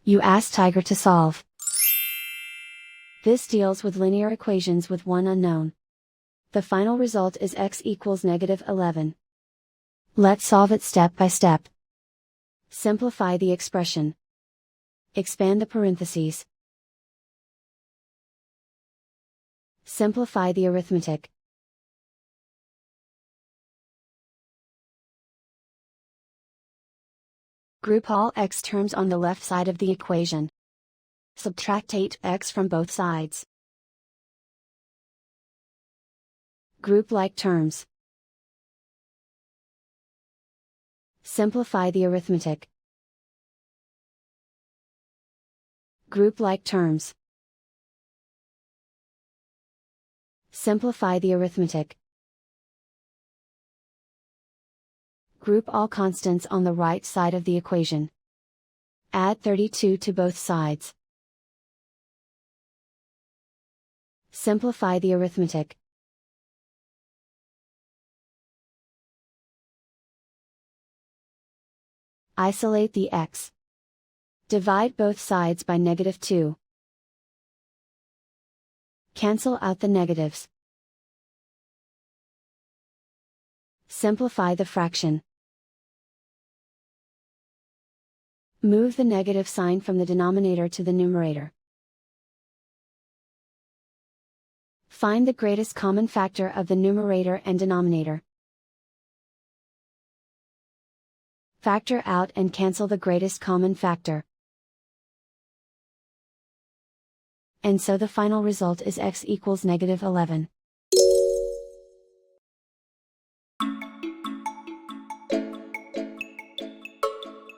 You ask Tiger to solve. This deals with linear equations with one unknown. The final result is x equals -11. Let's solve it step by step. Simplify the expression. Expand the parentheses. Simplify the arithmetic. Group all x terms on the left side of the equation. Subtract 8x from both sides. Group like terms. Simplify the arithmetic. Group like terms. Simplify the arithmetic. Group all constants on the right side of the equation. Add 32 to both sides. Simplify the arithmetic. Isolate the x. Divide both sides by -2. Cancel out the negatives. Simplify the fraction. Move the negative sign from the denominator to the numerator. Find the greatest common factor of the numerator and denominator. Factor out and cancel the greatest common factor. And so the final result is x equals -11.